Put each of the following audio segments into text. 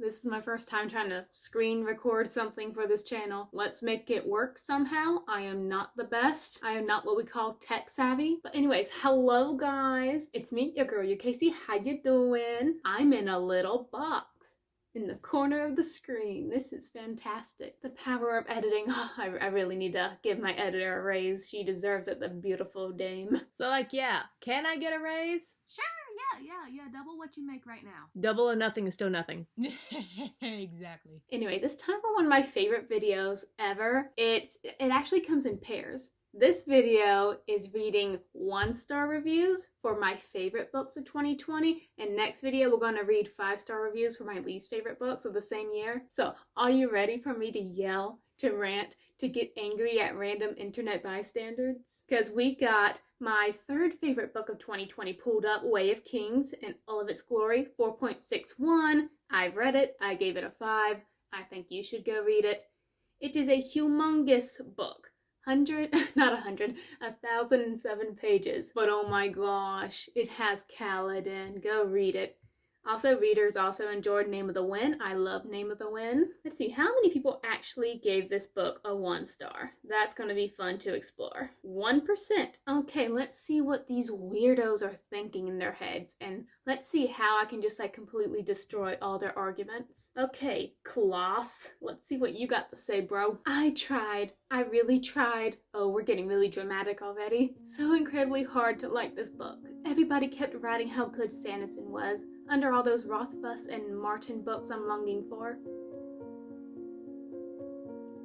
This is my first time trying to screen record something for this channel. Let's make it work somehow. I am not the best. I am not what we call tech savvy. But anyways, hello guys. It's me, your girl, your Casey. How you doing? I'm in a little box in the corner of the screen. This is fantastic. The power of editing. Oh, I really need to give my editor a raise. She deserves it, the beautiful dame. So yeah, can I get a raise? Sure, yeah, double what you make right now. Double or nothing is still nothing. Exactly. Anyways, it's time for one of my favorite videos ever. It actually comes in pairs. This video is reading 1-star reviews for my favorite books of 2020, and next video we're going to read 5-star reviews for my least favorite books of the same year. So, are you ready for me to yell, to rant, to get angry at random internet bystanders? Because we got my third favorite book of 2020 pulled up, Way of Kings in all of its glory, 4.61. I've read it, I gave it a 5. I think you should go read it. It is a humongous book. 1,007 pages. But oh my gosh, it has Kaladin. Go read it. Also, readers also enjoyed Name of the Wind. I love Name of the Wind. Let's see, how many people actually gave this book a 1-star? That's going to be fun to explore. 1%. Okay, let's see what these weirdos are thinking in their heads, and let's see how I can just completely destroy all their arguments. Okay, Klaus, let's see what you got to say, bro. I tried. I really tried. Oh, we're getting really dramatic already. So incredibly hard to like this book. Everybody kept writing how good Sanderson was, under all those Rothfuss and Martin books I'm longing for.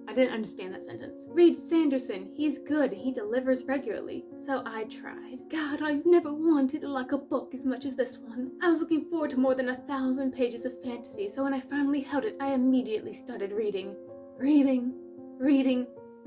I didn't understand that sentence. Read Sanderson. He's good and he delivers regularly. So I tried. God, I've never wanted to like a book as much as this one. I was looking forward to more than 1,000 pages of fantasy, so when I finally held it, I immediately started reading,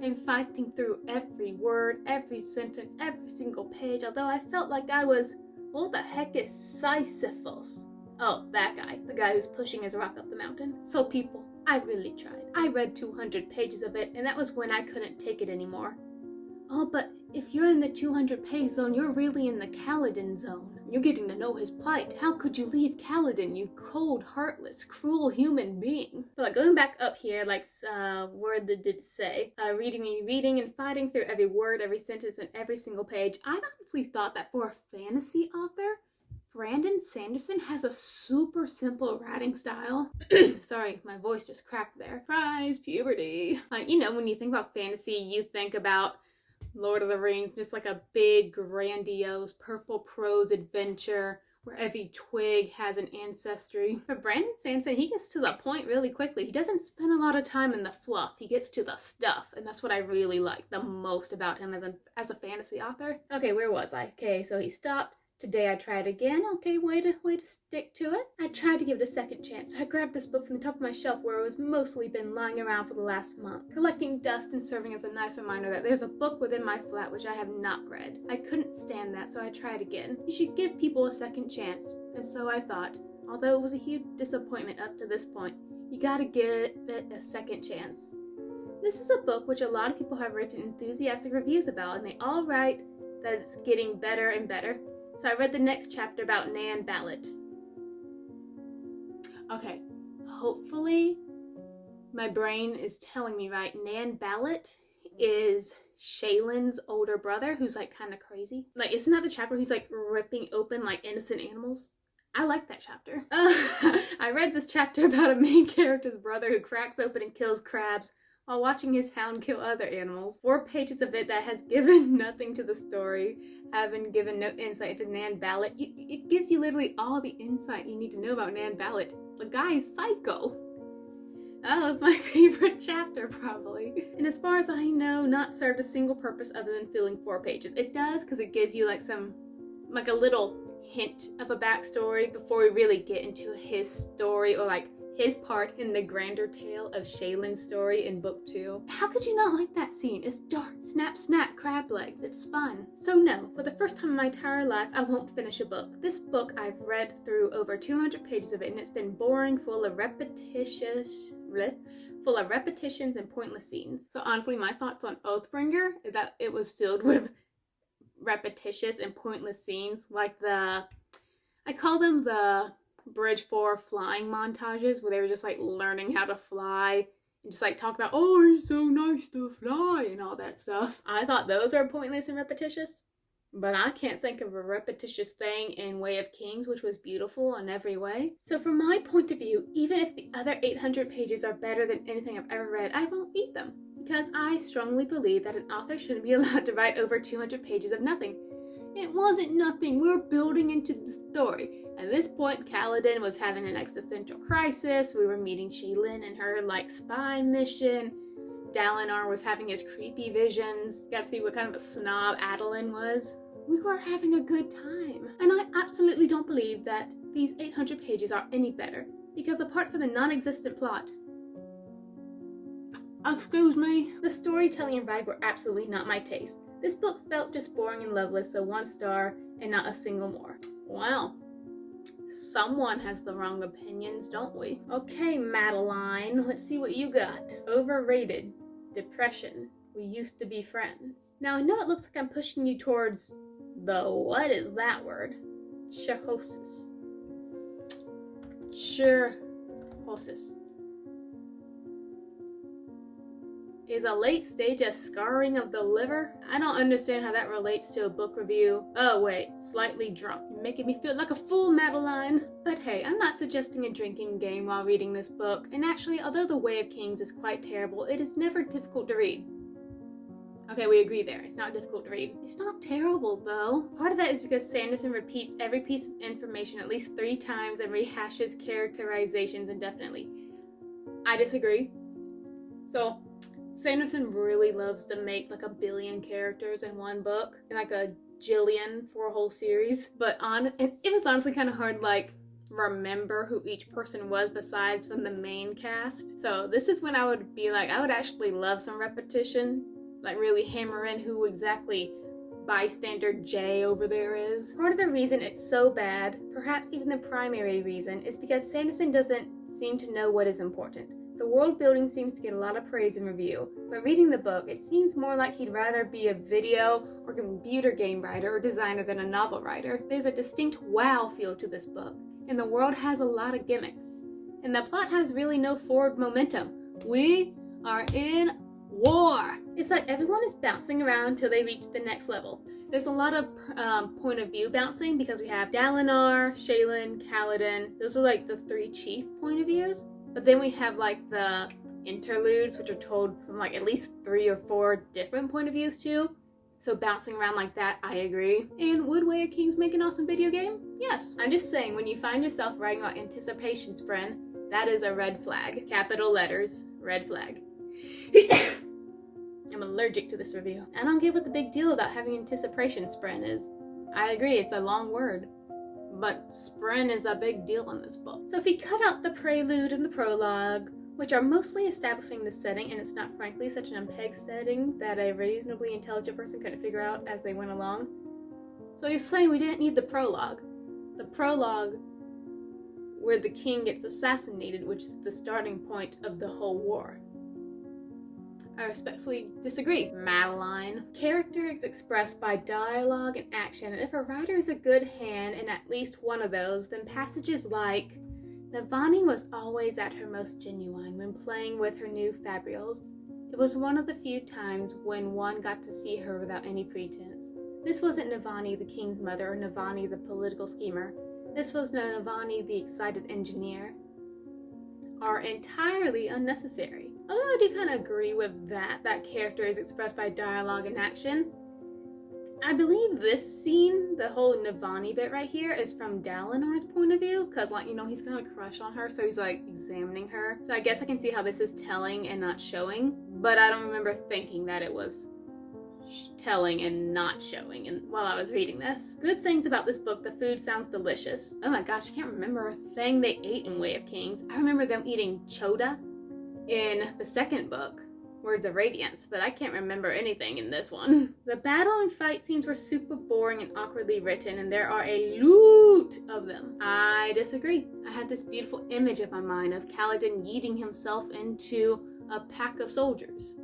and fighting through every word, every sentence, every single page, although I felt like I was, what the heck is Sisyphus? Oh, that guy, the guy who's pushing his rock up the mountain. So people, I really tried. I read 200 pages of it, and that was when I couldn't take it anymore. Oh, but if you're in the 200-page zone, you're really in the Kaladin zone. You're getting to know his plight. How could you leave Kaladin, you cold, heartless, cruel human being? But going back up here, where did it say? Reading and fighting through every word, every sentence, and every single page. I've honestly thought that for a fantasy author, Brandon Sanderson has a super simple writing style. Sorry, my voice just cracked there. Surprise, puberty. When you think about fantasy, you think about Lord of the Rings, just like a big, grandiose, purple prose adventure where every twig has an ancestry. But Brandon Sanderson, he gets to the point really quickly. He doesn't spend a lot of time in the fluff. He gets to the stuff, and that's what I really like the most about him as a fantasy author. Okay, where was I? Okay, so he stopped. Today I tried again. Okay, way to stick to it. I tried to give it a second chance, so I grabbed this book from the top of my shelf where it was mostly been lying around for the last month, collecting dust and serving as a nice reminder that there's a book within my flat which I have not read. I couldn't stand that, so I tried again. You should give people a second chance, and so I thought. Although it was a huge disappointment up to this point, you gotta give it a second chance. This is a book which a lot of people have written enthusiastic reviews about, and they all write that it's getting better and better. So I read the next chapter about Nan Ballot. Okay, hopefully my brain is telling me right. Nan Ballot is Shaylin's older brother who's kind of crazy. Isn't that the chapter he's ripping open innocent animals? I like that chapter. I read this chapter about a main character's brother who cracks open and kills crabs while watching his hound kill other animals. 4 pages of it that has given nothing to the story, having given no insight into Nan Ballot. It gives you literally all the insight you need to know about Nan Ballot. The guy is psycho. That was my favorite chapter, probably. And as far as I know, not served a single purpose other than filling 4 pages. It does, because it gives you a little hint of a backstory before we really get into his story, or his part in the grander tale of Shaylin's story in book 2. How could you not like that scene? It's dark, snap, snap, crab legs. It's fun. So no, for the first time in my entire life, I won't finish a book. This book, I've read through over 200 pages of it, and it's been boring, full of repetitions and pointless scenes. So honestly, my thoughts on Oathbringer is that it was filled with repetitious and pointless scenes, I call them the Bridge 4 flying montages where they were just like learning how to fly and just like talk about, oh, it's so nice to fly and all that stuff. I thought those are pointless and repetitious, but I can't think of a repetitious thing in Way of Kings, which was beautiful in every way. So from my point of view, even if the other 800 pages are better than anything I've ever read, I won't read them, because I strongly believe that an author shouldn't be allowed to write over 200 pages of nothing. It wasn't nothing. We were building into the story. At this point, Kaladin was having an existential crisis. We were meeting Shaylin and her, spy mission. Dalinar was having his creepy visions. Got to see what kind of a snob Adolin was. We were having a good time. And I absolutely don't believe that these 800 pages are any better, because apart from the non-existent plot, excuse me, the storytelling and vibe were absolutely not my taste. This book felt just boring and loveless, so 1 star and not a single more. Well, someone has the wrong opinions, don't we? Okay, Madeline, let's see what you got. Overrated. Depression. We used to be friends. Now, I know it looks like I'm pushing you towards the, what is that word? Chehosis. Chehosis. Is a late stage a scarring of the liver? I don't understand how that relates to a book review. Oh wait, slightly drunk. You're making me feel like a fool, Madeline. But hey, I'm not suggesting a drinking game while reading this book, and actually, although The Way of Kings is quite terrible, it is never difficult to read. Okay, we agree there. It's not difficult to read. It's not terrible, though. Part of that is because Sanderson repeats every piece of information at least 3 times and rehashes characterizations indefinitely. I disagree. So, Sanderson really loves to make like a billion characters in one book, and like a jillion for a whole series. And it was honestly kind of hard, remember who each person was besides from the main cast. So this is when I would be like, I would actually love some repetition, like really hammer in who exactly bystander J over there is. Part of the reason it's so bad, perhaps even the primary reason, is because Sanderson doesn't seem to know what is important. The world building seems to get a lot of praise and review, but reading the book, it seems more like he'd rather be a video or computer game writer or designer than a novel writer. There's a distinct wow feel to this book, and the world has a lot of gimmicks, and the plot has really no forward momentum. We are in war! It's like everyone is bouncing around until they reach the next level. There's a lot of point of view bouncing because we have Dalinar, Shaylin, Kaladin. Those are like the 3 chief point of views. But then we have the interludes, which are told from at least 3 or 4 different point of views too. So bouncing around like that, I agree. And would Way of Kings make an awesome video game? Yes. I'm just saying, when you find yourself writing about anticipation, Spren, that is a red flag. Capital letters, red flag. I'm allergic to this review. I don't get what the big deal about having anticipation, Spren, is. I agree, it's a long word. But Spren is a big deal in this book. So if we cut out the prelude and the prologue, which are mostly establishing the setting, and it's not frankly such an MPEG setting that a reasonably intelligent person couldn't figure out as they went along. So you're saying we didn't need the prologue. The prologue where the king gets assassinated, which is the starting point of the whole war. I respectfully disagree, Madeline. Character is expressed by dialogue and action, and if a writer is a good hand in at least one of those, then passages like, Navani was always at her most genuine when playing with her new fabrials. It was one of the few times when one got to see her without any pretense. This wasn't Navani the king's mother or Navani the political schemer. This was Navani the excited engineer. Are entirely unnecessary. Although I do kind of agree with that character is expressed by dialogue and action. I believe this scene, the whole Navani bit right here, is from Dalinar's point of view, because he's got a crush on her, so he's examining her. So I guess I can see how this is telling and not showing, but I don't remember thinking that it was telling and not showing while I was reading this. Good things about this book: the food sounds delicious. Oh my gosh, I can't remember a thing they ate in Way of Kings. I remember them eating choda in the second book, Words of Radiance, but I can't remember anything in this one. The battle and fight scenes were super boring and awkwardly written, and there are a loot of them. I disagree. I have this beautiful image in my mind of Kaladin yeeting himself into a pack of soldiers.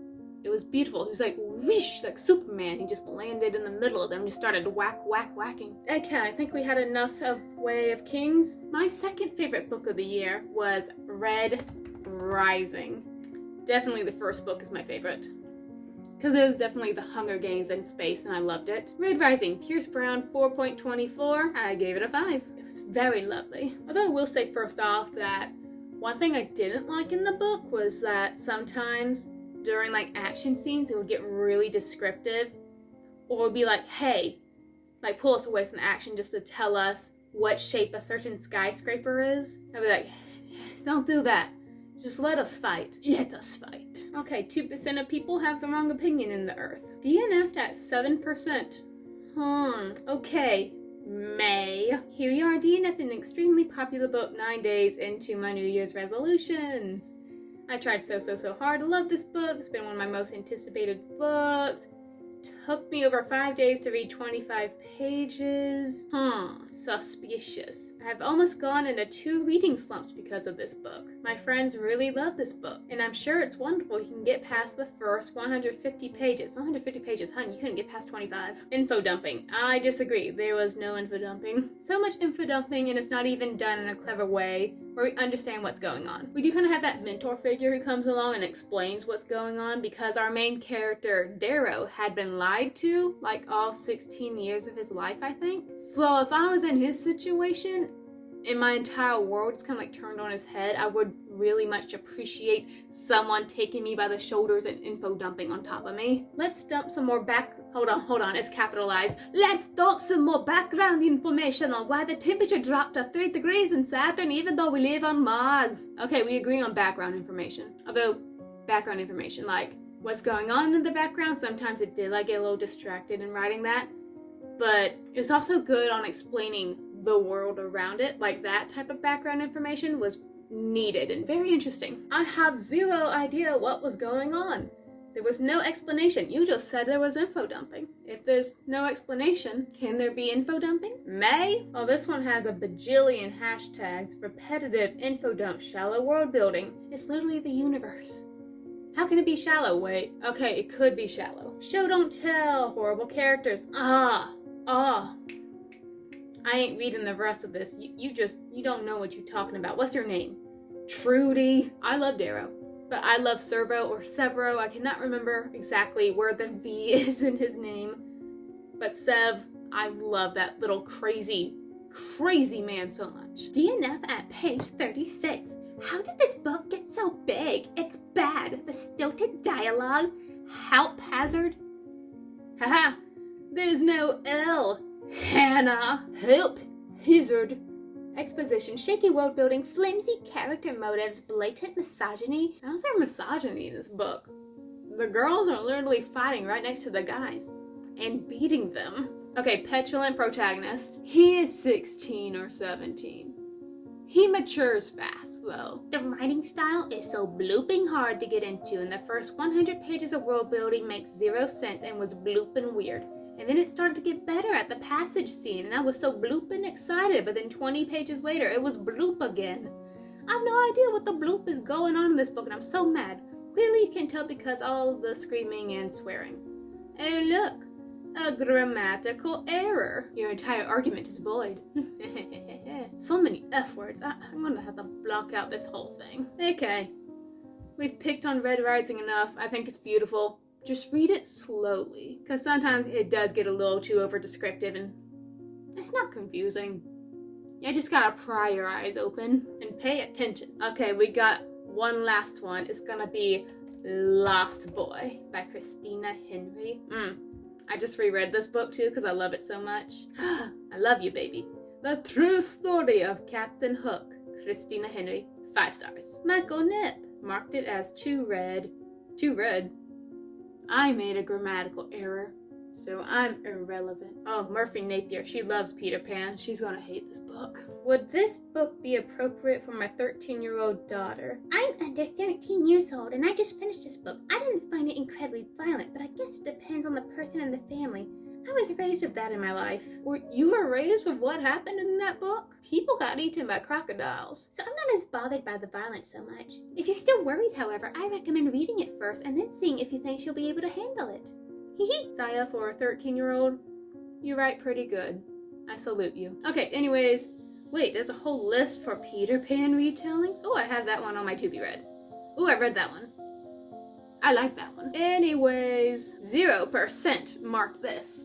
It was beautiful. He was like, whoosh, like Superman. He just landed in the middle of them, just started whacking. Okay, I think we had enough of Way of Kings. My second favorite book of the year was Red Rising. Definitely the first book is my favorite, because it was definitely the Hunger Games in space, and I loved it. Red Rising, Pierce Brown, 4.24. I gave it a 5. It was very lovely. Although I will say first off that one thing I didn't like in the book was that sometimes during like action scenes, it would get really descriptive, or it would be like, hey, like pull us away from the action just to tell us what shape a certain skyscraper is. I'd be like, don't do that. Just let us fight. Let us fight. Okay, 2% of people have the wrong opinion in the Earth. DNF'd at 7%. Okay. May. Here you are, DNF'd an extremely popular book 9 days into my New Year's resolutions. I tried so hard to love this book. It's been one of my most anticipated books. Took me over 5 days to read 25 pages. Suspicious. I've almost gone into 2 reading slumps because of this book. My friends really love this book, and I'm sure it's wonderful. You can get past the first 150 pages. 150 pages, hun, you couldn't get past 25. Info dumping. I disagree. There was no info dumping. So much info dumping, and it's not even done in a clever way where we understand what's going on. We do kind of have that mentor figure who comes along and explains what's going on, because our main character, Darrow, had been lied to like all 16 years of his life, I think. So if I was in his situation and my entire world is kind of like turned on his head, I would really much appreciate someone taking me by the shoulders and info dumping on top of me. Let's dump some more hold on, it's capitalized. Let's dump some more background information on why the temperature dropped to 3 degrees in Saturn even though we live on Mars. Okay, we agree on background information. Although, background information, like what's going on in the background, sometimes it did like get a little distracted in writing that. But it was also good on explaining the world around it. Like that type of background information was needed and very interesting. I have zero idea what was going on. There was no explanation. You just said there was info dumping. If there's no explanation, can there be info dumping? May? Oh, this one has a bajillion hashtags. Repetitive info dump, shallow world building. It's literally the universe. How can it be shallow? Wait. Okay, it could be shallow. Show don't tell. Horrible characters. I ain't reading the rest of this. You don't know what you're talking about. What's your name? Trudy. I love Darrow, but I love Servo or Severo. I cannot remember exactly where the V is in his name. But Sev, I love that little crazy man so much. DNF at page 36. How did this book get so big? It's bad. The stilted dialogue. Haphazard. Haha. There's no L. Hannah. Help. Hazard. Exposition, shaky world building, flimsy character motives, blatant misogyny. How's there misogyny in this book? The girls are literally fighting right next to the guys and beating them. Okay, petulant protagonist. He is 16 or 17. He matures fast, though. The writing style is so blooping hard to get into, and the first 100 pages of world building makes 0 sense and was blooping weird. And then it started to get better at the passage scene, and I was so blooping excited, but then 20 pages later, it was bloop again. I have no idea what the bloop is going on in this book, and I'm so mad. Clearly you can tell because all the screaming and swearing. Oh look, a grammatical error. Your entire argument is void. So many F words. I'm gonna have to block out this whole thing. Okay, we've picked on Red Rising enough. I think it's beautiful. Just read it slowly, because sometimes it does get a little too over descriptive and it's not confusing. You just gotta pry your eyes open and pay attention. Okay, we got one last one. It's gonna be Lost Boy by Christina Henry. I just reread this book too because I love it so much. I love you, baby. The True Story of Captain Hook. Christina Henry. 5 stars. Michael Knipp marked it as too red. Too red. I made a grammatical error, so I'm irrelevant. Oh, Murphy Napier, she loves Peter Pan. She's gonna hate this book. Would this book be appropriate for my 13-year-old daughter? I'm under 13 years old, and I just finished this book. I didn't find it incredibly violent, but I guess it depends on the person and the family. I was raised with that in my life. Or you were raised with what happened in that book? People got eaten by crocodiles. So I'm not as bothered by the violence so much. If you're still worried, however, I recommend reading it first and then seeing if you think she'll be able to handle it. Hehe. Saya, for a 13-year-old, you write pretty good. I salute you. Okay, anyways, wait, there's a whole list for Peter Pan retellings? Oh, I have that one on my to be read. Oh, I read that one. I like that one. Anyways, 0% mark this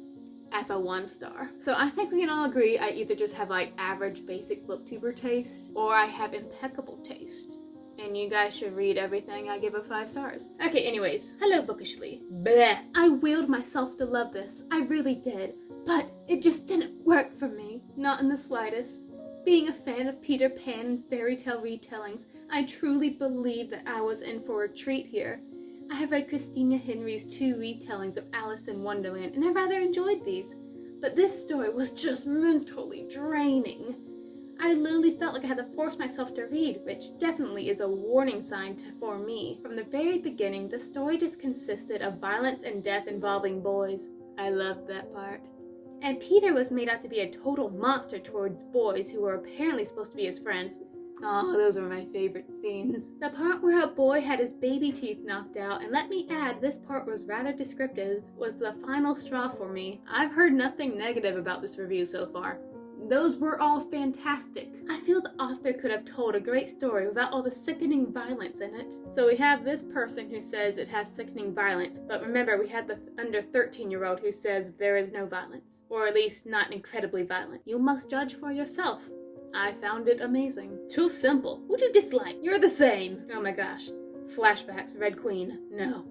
as a 1 star. So I think we can all agree I either just have like average basic booktuber taste or I have impeccable taste. And you guys should read everything I give a 5 stars. Okay, anyways, hello bookishly. Bleh. I willed myself to love this. I really did. But it just didn't work for me. Not in the slightest. Being a fan of Peter Pan and fairy tale retellings, I truly believe that I was in for a treat here. I have read Christina Henry's 2 retellings of Alice in Wonderland, and I rather enjoyed these. But this story was just mentally draining. I literally felt like I had to force myself to read, which definitely is a warning sign for me. From the very beginning, the story just consisted of violence and death involving boys. I loved that part. And Peter was made out to be a total monster towards boys who were apparently supposed to be his friends. Oh, those are my favorite scenes. The part where a boy had his baby teeth knocked out, and let me add, this part was rather descriptive, was the final straw for me. I've heard nothing negative about this review so far. Those were all fantastic. I feel the author could have told a great story without all the sickening violence in it. So we have this person who says it has sickening violence, but remember we had the under 13-year-old who says there is no violence, or at least not incredibly violent. You must judge for yourself. I found it amazing. Too simple. Who'd you dislike? You're the same. Oh my gosh. Flashbacks, Red Queen. No.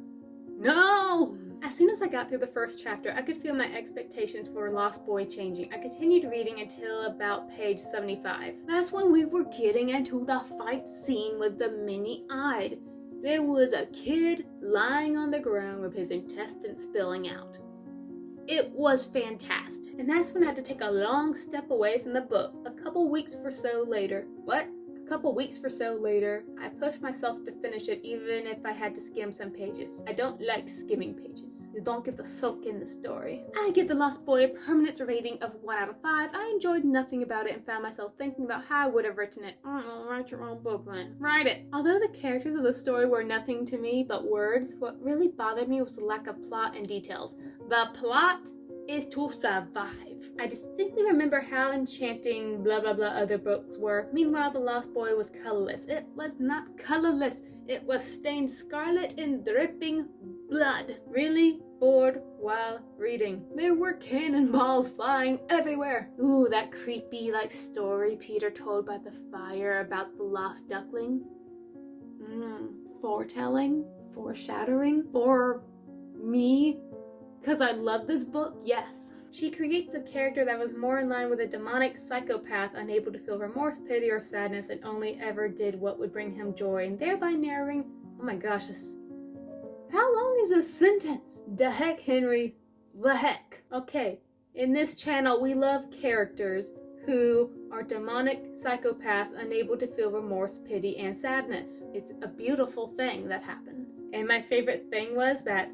No! As soon as I got through the first chapter, I could feel my expectations for Lost Boy changing. I continued reading until about page 75. That's when we were getting into the fight scene with the many-eyed. There was a kid lying on the ground with his intestines spilling out. It was fantastic. And that's when I had to take a long step away from the book. A couple weeks or so later, I pushed myself to finish it even if I had to skim some pages. I don't like skimming pages. You don't get to soak in the story. I give The Lost Boy a permanent rating of 1 out of 5. I enjoyed nothing about it and found myself thinking about how I would have written it. Write your own book, then. Write it. Although the characters of the story were nothing to me but words, what really bothered me was the lack of plot and details. The plot is to survive. I distinctly remember how enchanting blah blah blah other books were. Meanwhile, The Lost Boy was colorless. It was not colorless. It was stained scarlet and dripping blood. Really bored while reading. There were cannonballs flying everywhere. Ooh, that creepy story Peter told by the fire about the lost duckling. Foretelling? Foreshadowing? For me? Because I love this book? Yes. She creates a character that was more in line with a demonic psychopath unable to feel remorse, pity, or sadness and only ever did what would bring him joy, and thereby narrowing... Oh my gosh, this... How long is this sentence? The heck, Henry. The heck. Okay, in this channel we love characters who are demonic psychopaths unable to feel remorse, pity, and sadness. It's a beautiful thing that happens. And my favorite thing was that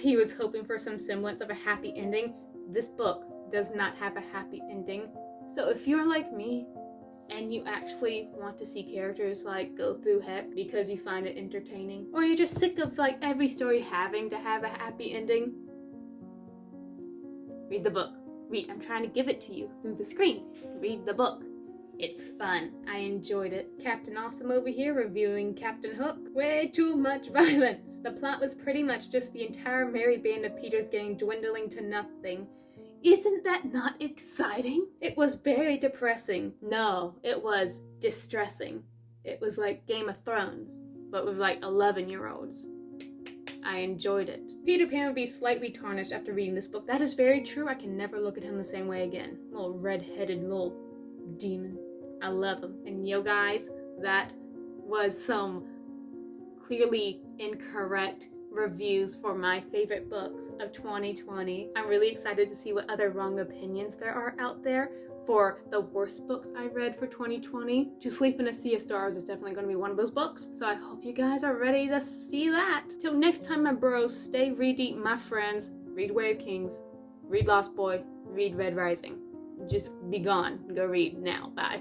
he was hoping for some semblance of a happy ending. This book does not have a happy ending. So if you're like me and you actually want to see characters go through heck because you find it entertaining, or you're just sick of every story having to have a happy ending, read the book. Read. I'm trying to give it to you through the screen. Read the book. It's fun. I enjoyed it. Captain Awesome over here reviewing Captain Hook. Way too much violence. The plot was pretty much just the entire merry band of Peter's gang dwindling to nothing. Isn't that not exciting? It was very depressing. No, it was distressing. It was like Game of Thrones, but with 11-year-olds. I enjoyed it. Peter Pan would be slightly tarnished after reading this book. That is very true. I can never look at him the same way again. Little red-headed little demon. I love him. And yo guys, that was some clearly incorrect reviews for my favorite books of 2020. I'm really excited to see what other wrong opinions there are out there for the worst books I read for 2020. To Sleep in a Sea of Stars is definitely going to be one of those books, so I hope you guys are ready to see that. Till next time, my bros, stay read deep, my friends. Read Way of Kings. read Lost Boy, read Red Rising. Just be gone. Go read now. Bye.